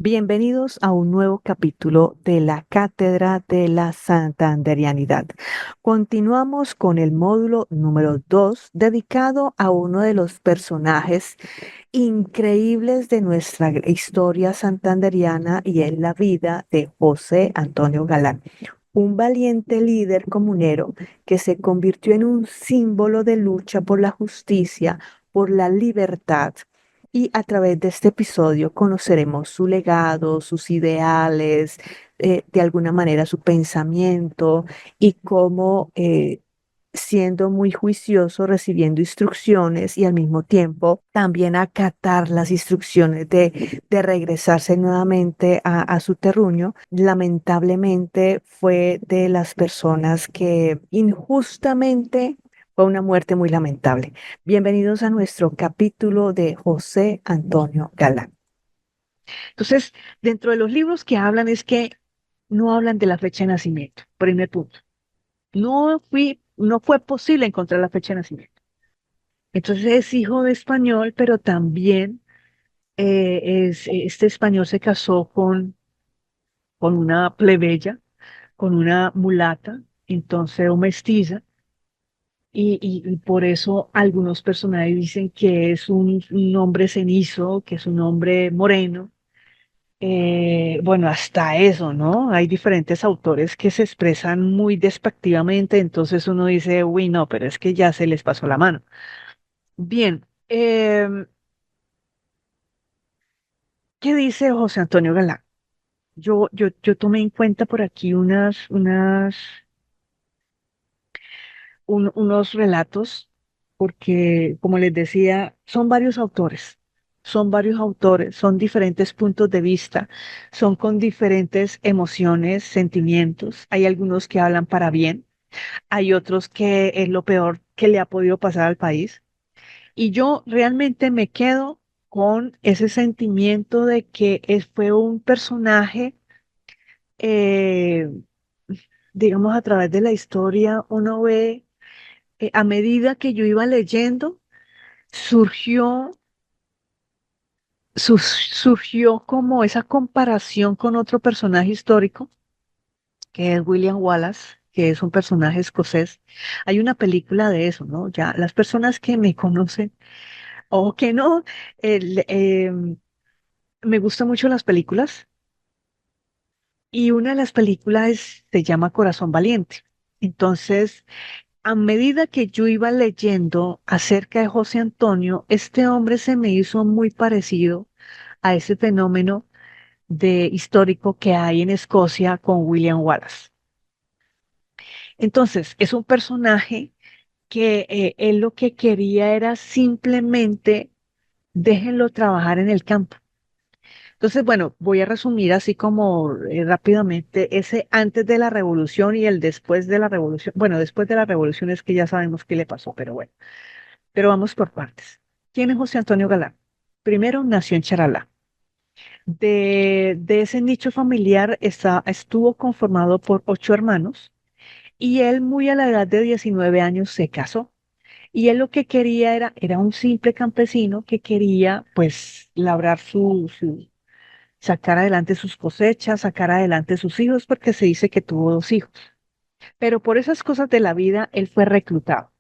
Bienvenidos a un nuevo capítulo de la Cátedra de la Santanderianidad. Continuamos con el módulo número 2, dedicado a uno de los personajes increíbles de nuestra historia santanderiana, y es la vida de José Antonio Galán, un valiente líder comunero que se convirtió en un símbolo de lucha por la justicia, por la libertad. Y a través de este episodio conoceremos su legado, sus ideales, de alguna manera su pensamiento, y cómo, siendo muy juicioso, recibiendo instrucciones y al mismo tiempo también acatar las instrucciones de regresarse nuevamente a su terruño, lamentablemente fue de las personas que injustamente fue una muerte muy lamentable. Bienvenidos a nuestro capítulo de José Antonio Galán. Entonces, dentro de los libros que hablan es que no hablan de la fecha de nacimiento, primer punto. No fue posible encontrar la fecha de nacimiento. Entonces es hijo de español, pero también este español se casó con una plebeya, con una mulata, entonces o mestiza, y por eso algunos personajes dicen que es un hombre cenizo, que es un hombre moreno. Bueno, hasta eso, ¿no? Hay diferentes autores que se expresan muy despectivamente, entonces uno dice, uy, no, pero es que ya se les pasó la mano. Bien, ¿qué dice José Antonio Galán? Yo tomé en cuenta por aquí unos relatos, porque, como les decía, son varios autores, son diferentes puntos de vista, son con diferentes emociones, sentimientos. Hay algunos que hablan para bien, hay otros que es lo peor que le ha podido pasar al país. Y yo realmente me quedo con ese sentimiento de que fue un personaje, eh, digamos, a través de la historia, uno ve, a medida que yo iba leyendo, surgió, surgió como esa comparación con otro personaje histórico, que es William Wallace, que es un personaje escocés. Hay una película de eso, ¿no? Ya las personas que me conocen o que no, el, me gustan mucho las películas, y una de las películas se llama Corazón Valiente. Entonces, a medida que yo iba leyendo acerca de José Antonio, este hombre se me hizo muy parecido a ese fenómeno de histórico que hay en Escocia con William Wallace. Entonces, es un personaje que él lo que quería era simplemente déjenlo trabajar en el campo. Entonces, bueno, voy a resumir así como rápidamente ese antes de la revolución y el después de la revolución. Bueno, después de la revolución es que ya sabemos qué le pasó, pero bueno, pero vamos por partes. ¿Quién es José Antonio Galán? Primero, nació en Charalá. De ese nicho familiar estuvo conformado por 8 hermanos, y él muy a la edad de 19 años se casó. Y él lo que quería era un simple campesino que quería pues labrar sacar adelante sus cosechas, sacar adelante sus hijos, porque se dice que tuvo 2 hijos. Pero por esas cosas de la vida, él fue reclutado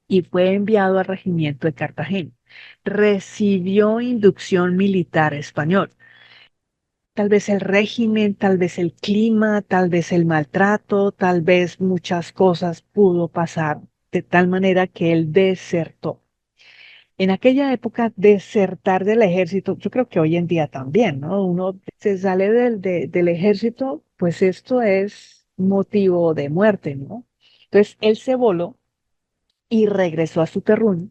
y fue enviado al regimiento de Cartagena. Recibió inducción militar español. Tal vez el régimen, tal vez el clima, tal vez el maltrato, tal vez muchas cosas pudo pasar de tal manera que él desertó. En aquella época, desertar del ejército, yo creo que hoy en día también, ¿no? Uno se sale del ejército, pues esto es motivo de muerte, ¿no? Entonces, él se voló y regresó a su terruño,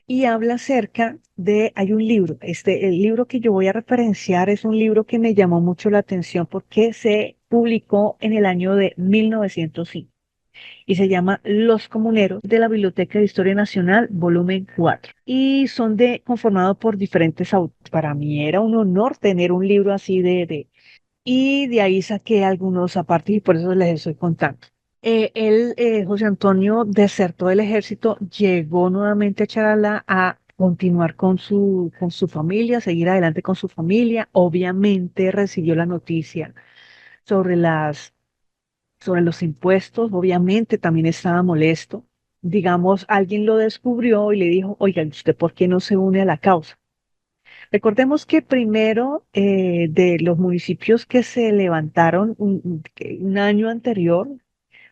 y habla acerca de, hay un libro, el libro que yo voy a referenciar es un libro que me llamó mucho la atención porque se publicó en el año de 1905 y se llama Los Comuneros, de la Biblioteca de Historia Nacional, volumen 4. Y son conformados por diferentes autores. Para mí era un honor tener un libro así y de ahí saqué algunos aparte y por eso les estoy contando. José Antonio, desertó del ejército, llegó nuevamente a Charalá a continuar con su familia, seguir adelante con su familia. Obviamente recibió la noticia sobre sobre los impuestos, obviamente también estaba molesto. Digamos, alguien lo descubrió y le dijo, oiga, ¿usted por qué no se une a la causa? Recordemos que primero de los municipios que se levantaron un año anterior,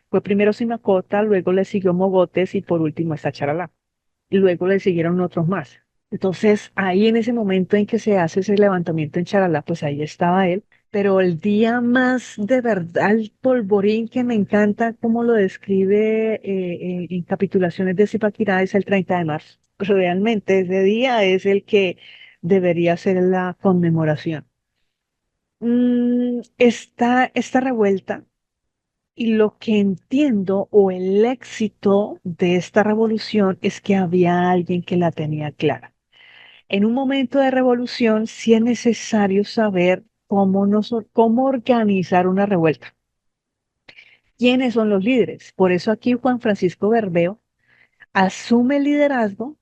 fue primero Simacota, luego le siguió Mogotes y por último está Charalá. Y luego le siguieron otros más. Entonces, ahí en ese momento en que se hace ese levantamiento en Charalá, pues ahí estaba él. Pero el día más de verdad, el polvorín que me encanta cómo lo describe en capitulaciones de Zipaquirá es el 30 de marzo. Realmente ese día es el que debería ser la conmemoración. Está esta revuelta y lo que entiendo o el éxito de esta revolución es que había alguien que la tenía clara. En un momento de revolución sí es necesario saber cómo organizar una revuelta. ¿Quiénes son los líderes? Por eso aquí Juan Francisco Bermeo asume el liderazgo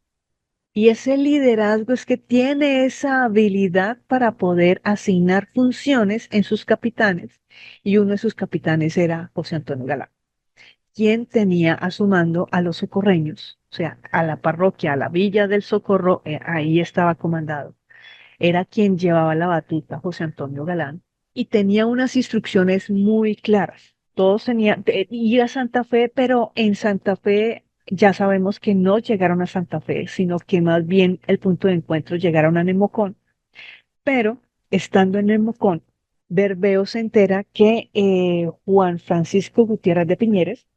y ese liderazgo es que tiene esa habilidad para poder asignar funciones en sus capitanes y uno de sus capitanes era José Antonio Galán, quien tenía a su mando a los socorreños, o sea, a la parroquia, a la villa del Socorro, ahí estaba comandado. Era quien llevaba la batuta, José Antonio Galán, y tenía unas instrucciones muy claras. Todos tenían ir a Santa Fe, pero en Santa Fe ya sabemos que no llegaron a Santa Fe, sino que más bien el punto de encuentro llegaron a Nemocón. Pero estando en Nemocón, Bermeo se entera que Juan Francisco Gutiérrez de Piñeres,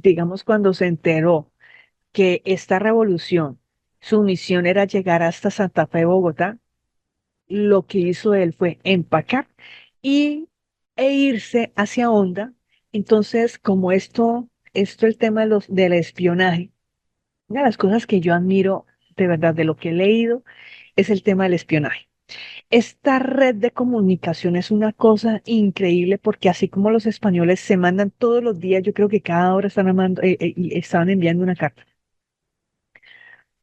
digamos, cuando se enteró que esta revolución, su misión era llegar hasta Santa Fe, Bogotá, lo que hizo él fue empacar y, e irse hacia Honda. Entonces, como esto el tema de del espionaje, una de las cosas que yo admiro de verdad de lo que he leído es el tema del espionaje. Esta red de comunicación es una cosa increíble porque así como los españoles se mandan todos los días, yo creo que cada hora y estaban enviando una carta,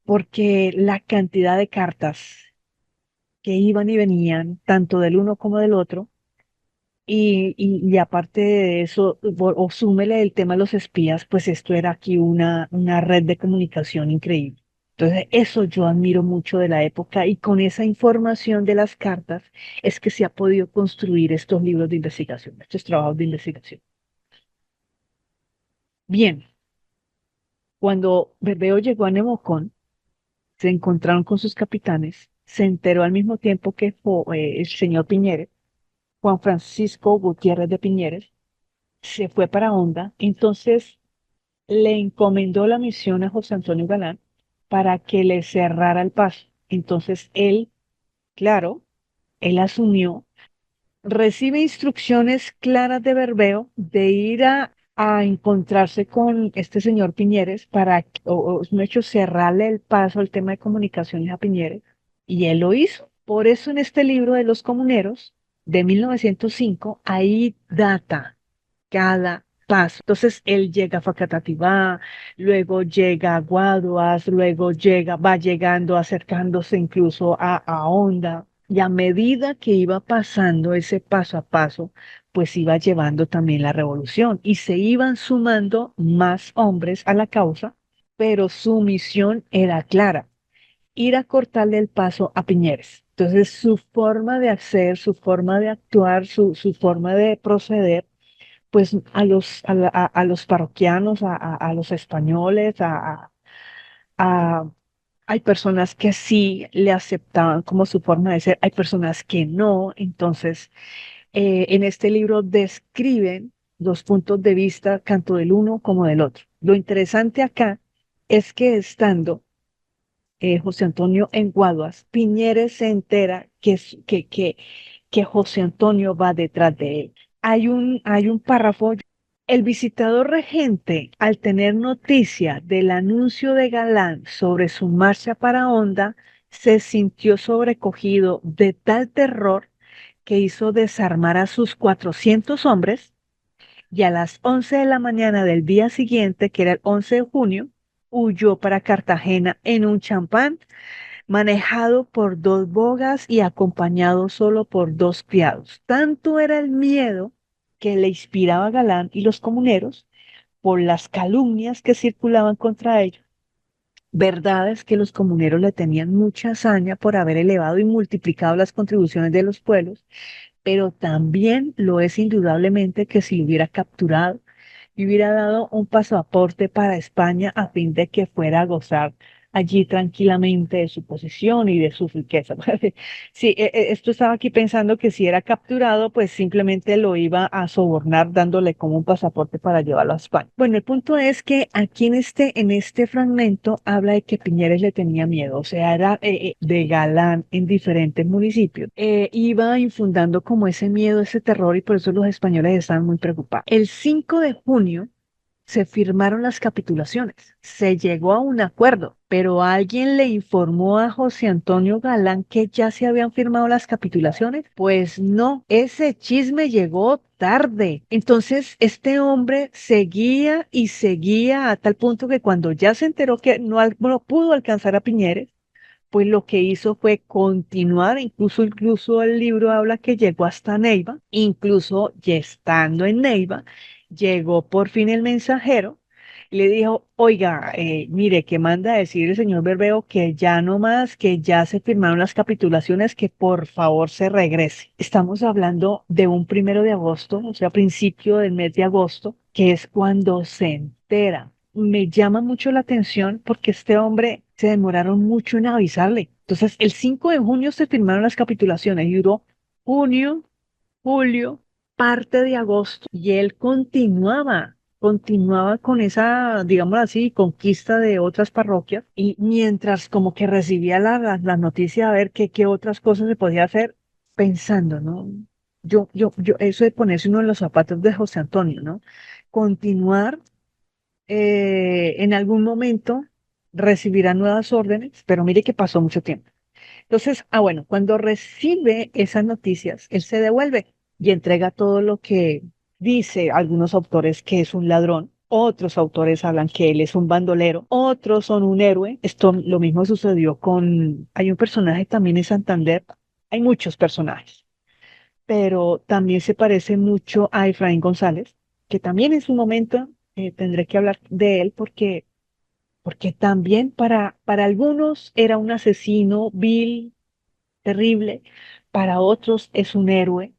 porque la cantidad de cartas que iban y venían, tanto del uno como del otro, y aparte de eso, o súmele el tema de los espías, pues esto era aquí una red de comunicación increíble. Entonces, eso yo admiro mucho de la época y con esa información de las cartas es que se ha podido construir estos libros de investigación, estos trabajos de investigación. Bien, cuando Bermeo llegó a Nemocón, se encontraron con sus capitanes, se enteró al mismo tiempo que el señor Piñeres, Juan Francisco Gutiérrez de Piñeres, se fue para Honda, entonces le encomendó la misión a José Antonio Galán para que le cerrara el paso. Entonces él, claro, él asumió, recibe instrucciones claras de Bermeo de ir a encontrarse con este señor Piñeres para, o un hecho, cerrarle el paso al tema de comunicaciones a Piñeres, y él lo hizo. Por eso en este libro de los comuneros de 1905, ahí data cada paso. Entonces él llega a Facatativá, luego llega a Guaduas, luego va llegando, acercándose incluso a Honda. Y a medida que iba pasando ese paso a paso, pues iba llevando también la revolución y se iban sumando más hombres a la causa, pero su misión era clara, ir a cortarle el paso a Piñeres. Entonces su forma de hacer, su forma de actuar, su forma de proceder pues a los parroquianos, a los españoles, a- hay personas que sí le aceptaban como su forma de ser, hay personas que no. Entonces, en este libro describen los puntos de vista tanto del uno como del otro. Lo interesante acá es que estando José Antonio en Guaduas, Piñeres se entera que José Antonio va detrás de él. Hay un párrafo. El visitador regente, al tener noticia del anuncio de Galán sobre su marcha para Honda, se sintió sobrecogido de tal terror que hizo desarmar a sus 400 hombres y a las 11 de la mañana del día siguiente, que era el 11 de junio, huyó para Cartagena en un champán, manejado por dos bogas y acompañado solo por dos criados. Tanto era el miedo que le inspiraba Galán y los comuneros por las calumnias que circulaban contra ellos. Verdad es que los comuneros le tenían mucha hazaña por haber elevado y multiplicado las contribuciones de los pueblos, pero también lo es indudablemente que si lo hubiera capturado y hubiera dado un pasaporte para España a fin de que fuera a gozar allí tranquilamente de su posición y de su riqueza. Sí, esto estaba aquí pensando que si era capturado, pues simplemente lo iba a sobornar dándole como un pasaporte para llevarlo a España. Bueno, el punto es que aquí en este fragmento habla de que Piñeres le tenía miedo, o sea, era de Galán en diferentes municipios. Iba infundando como ese miedo, ese terror, y por eso los españoles estaban muy preocupados. El 5 de junio se firmaron las capitulaciones, se llegó a un acuerdo, pero alguien le informó a José Antonio Galán que ya se habían firmado las capitulaciones. Pues no, ese chisme llegó tarde. Entonces, este hombre seguía y seguía a tal punto que cuando ya se enteró que no pudo alcanzar a Piñeres, pues lo que hizo fue continuar, incluso el libro habla que llegó hasta Neiva, incluso ya estando en Neiva, llegó por fin el mensajero y le dijo, oiga, mire, ¿qué manda a decir el señor Berbeo? Que ya no más, que ya se firmaron las capitulaciones, que por favor se regrese. Estamos hablando de un 1 de agosto, o sea, principio del mes de agosto, que es cuando se entera. Me llama mucho la atención porque este hombre se demoraron mucho en avisarle. Entonces, el 5 de junio se firmaron las capitulaciones y duró junio, julio, parte de agosto, y él continuaba con esa, digamos así, conquista de otras parroquias, y mientras como que recibía la noticia a ver qué otras cosas se podía hacer, pensando, ¿no? Eso de ponerse uno en los zapatos de José Antonio, ¿no? Continuar en algún momento recibirá nuevas órdenes, pero mire que pasó mucho tiempo. Entonces, bueno, cuando recibe esas noticias, él se devuelve y entrega todo lo que dice algunos autores que es un ladrón. Otros autores hablan que él es un bandolero, otros son un héroe. Esto lo mismo sucedió hay un personaje también en Santander, hay muchos personajes, pero también se parece mucho a Efraín González, que también en su momento tendré que hablar de él porque también para algunos era un asesino vil, terrible, para otros es un héroe,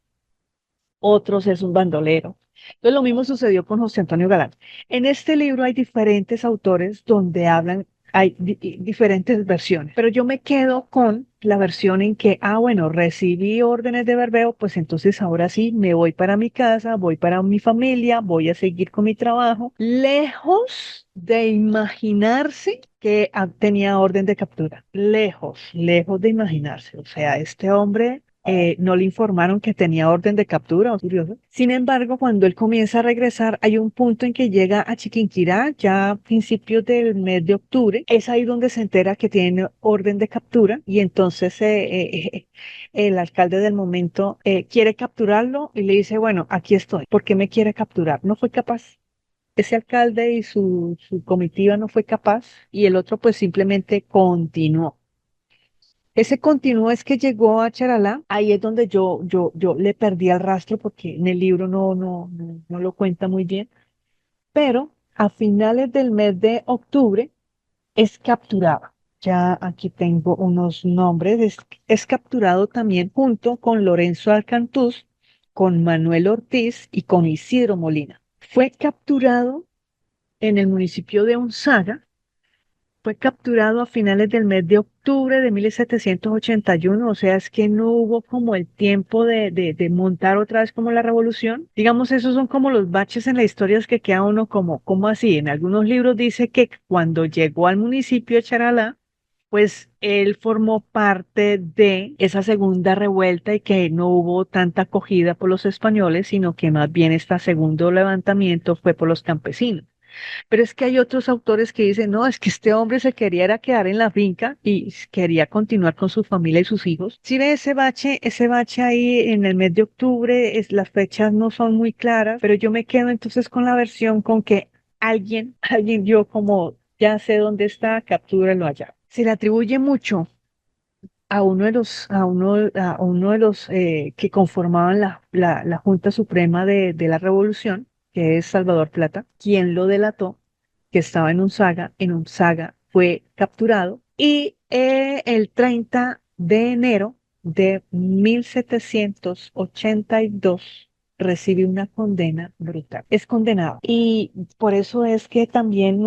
otros es un bandolero. Entonces lo mismo sucedió con José Antonio Galán. En este libro hay diferentes autores donde hablan, hay diferentes versiones, pero yo me quedo con la versión en que, bueno, recibí órdenes de Berbeo, pues entonces ahora sí me voy para mi casa, voy para mi familia, voy a seguir con mi trabajo, lejos de imaginarse que tenía orden de captura, lejos de imaginarse. O sea, este hombre no le informaron que tenía orden de captura, curioso. Sin embargo, cuando él comienza a regresar, hay un punto en que llega a Chiquinquirá, ya a principios del mes de octubre. Es ahí donde se entera que tiene orden de captura y entonces el alcalde del momento quiere capturarlo y le dice, bueno, aquí estoy. ¿Por qué me quiere capturar? No fue capaz. Ese alcalde y su comitiva no fue capaz y el otro pues simplemente continuó. Ese continuo es que llegó a Charalá, ahí es donde yo le perdí el rastro porque en el libro no lo cuenta muy bien, pero a finales del mes de octubre es capturado. Ya aquí tengo unos nombres, es capturado también junto con Lorenzo Alcantús, con Manuel Ortiz y con Isidro Molina. Fue capturado en el municipio de Onzaga. Fue capturado a finales del mes de octubre de 1781, o sea, es que no hubo como el tiempo de montar otra vez como la revolución. Digamos, esos son como los baches en la historia es que queda uno como así. En algunos libros dice que cuando llegó al municipio de Charalá, pues él formó parte de esa segunda revuelta y que no hubo tanta acogida por los españoles, sino que más bien este segundo levantamiento fue por los campesinos. Pero es que hay otros autores que dicen, no, es que este hombre se quería era quedar en la finca y quería continuar con su familia y sus hijos. Si ve ese bache ahí en el mes de octubre, las fechas no son muy claras, pero yo me quedo entonces con la versión con que alguien dio como ya sé dónde está, captúralo allá. Se le atribuye mucho a uno de los que conformaban la Junta Suprema de la Revolución, que es Salvador Plata, quien lo delató, que estaba en un saga fue capturado y el 30 de enero de 1782 recibe una condena brutal. Es condenado. Y por eso es que también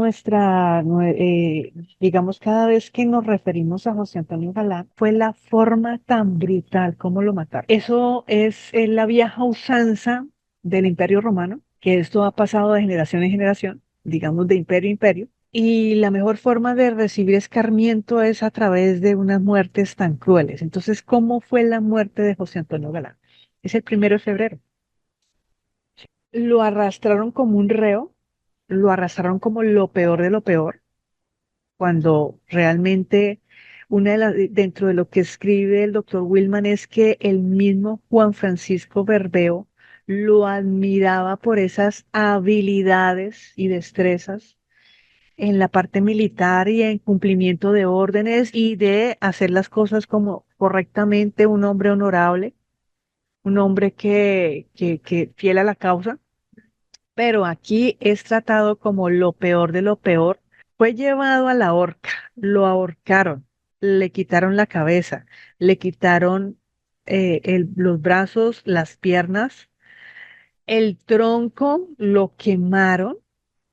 digamos, cada vez que nos referimos a José Antonio Galán, fue la forma tan brutal como lo mataron. Eso es la vieja usanza del Imperio Romano, que esto ha pasado de generación en generación, digamos de imperio a imperio. Y la mejor forma de recibir escarmiento es a través de unas muertes tan crueles. Entonces, ¿cómo fue la muerte de José Antonio Galán? Es el 1 de febrero. Lo arrastraron como un reo, lo arrastraron como lo peor de lo peor, cuando realmente dentro de lo que escribe el doctor Willman es que el mismo Juan Francisco Berbeo lo admiraba por esas habilidades y destrezas en la parte militar y en cumplimiento de órdenes y de hacer las cosas como correctamente, un hombre honorable, un hombre que fiel a la causa, pero aquí es tratado como lo peor de lo peor. Fue llevado a la horca, lo ahorcaron, le quitaron la cabeza, le quitaron los brazos, las piernas, el tronco lo quemaron,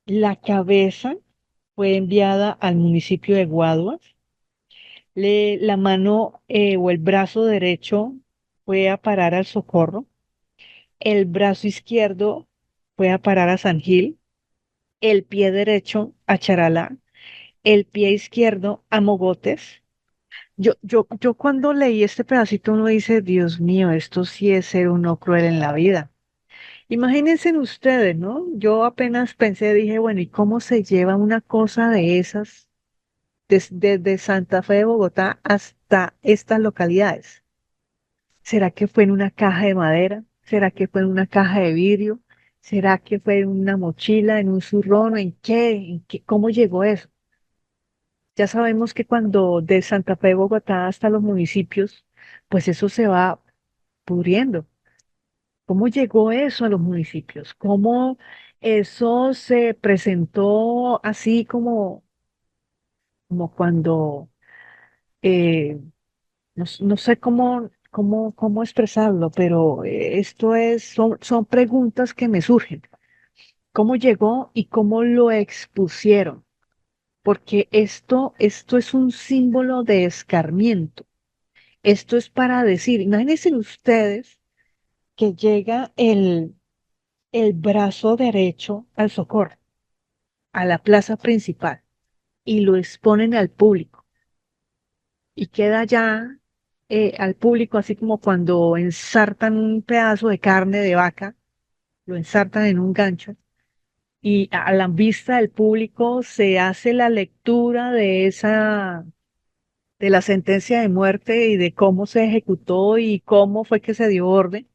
la cabeza fue enviada al municipio de Guaduas, la mano o el brazo derecho fue a parar al Socorro, el brazo izquierdo fue a parar a San Gil, el pie derecho a Charalá, el pie izquierdo a Mogotes. Yo cuando leí este pedacito uno dice, Dios mío, esto sí es ser uno cruel en la vida. Imagínense ustedes, ¿no? Yo apenas pensé, dije, bueno, ¿y cómo se lleva una cosa de esas desde Santa Fe de Bogotá hasta estas localidades? ¿Será que fue en una caja de madera? ¿Será que fue en una caja de vidrio? ¿Será que fue en una mochila, en un zurrón? ¿En qué? ¿Cómo llegó eso? Ya sabemos que cuando de Santa Fe de Bogotá hasta los municipios, pues eso se va pudriendo. ¿Cómo llegó eso a los municipios? ¿Cómo eso se presentó así como cuando, eh, no sé cómo expresarlo, pero son preguntas que me surgen. ¿Cómo llegó y cómo lo expusieron? Porque esto es un símbolo de escarmiento. Esto es para decir, imagínense ustedes que llega el brazo derecho al Socorro, a la plaza principal, y lo exponen al público, y queda ya al público, así como cuando ensartan un pedazo de carne de vaca, lo ensartan en un gancho, y a la vista del público se hace la lectura de la sentencia de muerte y de cómo se ejecutó y cómo fue que se dio orden.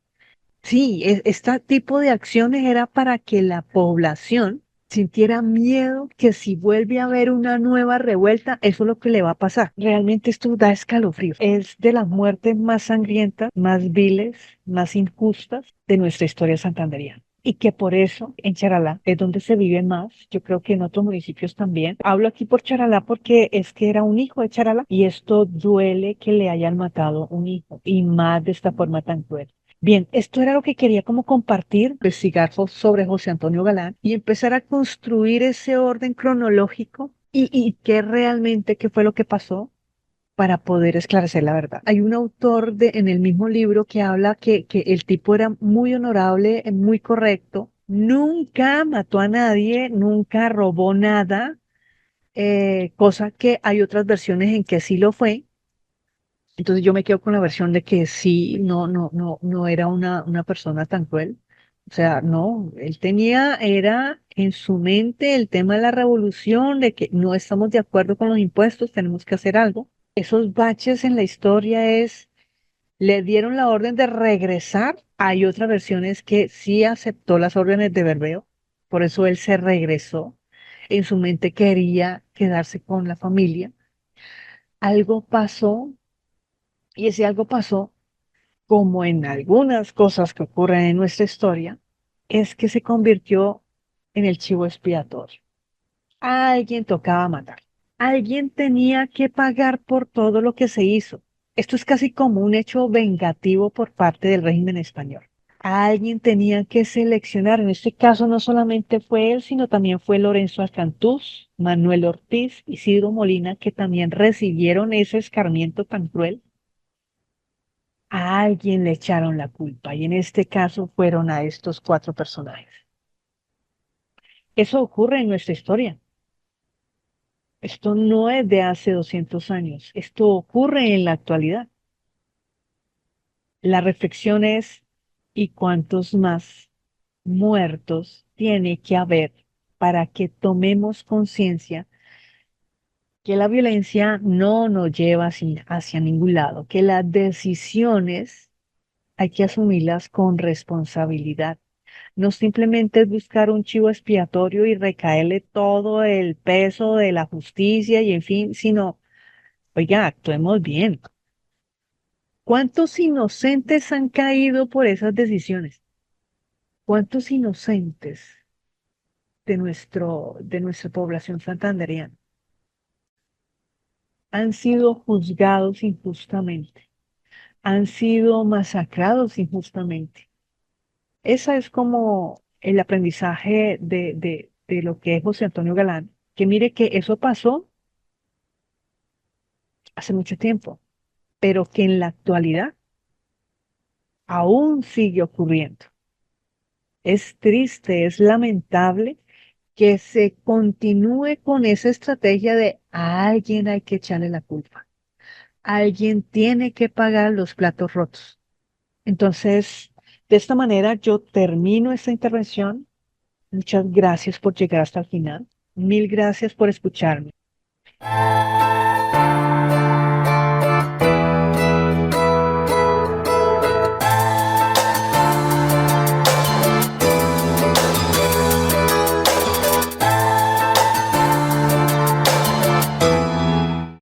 Sí, este tipo de acciones era para que la población sintiera miedo que si vuelve a haber una nueva revuelta, eso es lo que le va a pasar. Realmente esto da escalofrío. Es de las muertes más sangrientas, más viles, más injustas de nuestra historia santandereana. Y que por eso en Charalá es donde se vive más, yo creo que en otros municipios también. Hablo aquí por Charalá porque es que era un hijo de Charalá y esto duele que le hayan matado un hijo y más de esta forma tan cruel. Bien, esto era lo que quería como compartir, investigar sobre José Antonio Galán y empezar a construir ese orden cronológico y qué fue lo que pasó para poder esclarecer la verdad. Hay un autor en el mismo libro que habla que el tipo era muy honorable, muy correcto, nunca mató a nadie, nunca robó nada, cosa que hay otras versiones en que sí lo fue. Entonces yo me quedo con la versión de que sí, no era una persona tan cruel. O sea, no, él era en su mente el tema de la revolución, de que no estamos de acuerdo con los impuestos, tenemos que hacer algo. Esos baches en la historia le dieron la orden de regresar. Hay otras versiones que sí aceptó las órdenes de Berbeo, por eso él se regresó. en su mente quería quedarse con la familia. Algo pasó y ese algo pasó, como en algunas cosas que ocurren en nuestra historia, es que se convirtió en el chivo expiatorio. Alguien tocaba matar. Alguien tenía que pagar por todo lo que se hizo. Esto es casi como un hecho vengativo por parte del régimen español. Alguien tenía que seleccionar. En este caso no solamente fue él, sino también fue Lorenzo Alcantús, Manuel Ortiz, Isidro Molina, que también recibieron ese escarmiento tan cruel. A alguien le echaron la culpa y en este caso fueron a estos cuatro personajes. Eso ocurre en nuestra historia. Esto no es de hace 200 años. Esto ocurre en la actualidad. La reflexión es, ¿y cuántos más muertos tiene que haber para que tomemos conciencia que la violencia no nos lleva hacia ningún lado, que las decisiones hay que asumirlas con responsabilidad? No simplemente es buscar un chivo expiatorio y recaerle todo el peso de la justicia y en fin, sino, oiga, actuemos bien. ¿Cuántos inocentes han caído por esas decisiones? ¿Cuántos inocentes de nuestra población santandereana han sido juzgados injustamente, han sido masacrados injustamente? Esa es como el aprendizaje de lo que es José Antonio Galán, que mire que eso pasó hace mucho tiempo, pero que en la actualidad aún sigue ocurriendo. Es triste, es lamentable que se continúe con esa estrategia de a alguien hay que echarle la culpa. Alguien tiene que pagar los platos rotos. Entonces, de esta manera yo termino esta intervención. Muchas gracias por llegar hasta el final. Mil gracias por escucharme.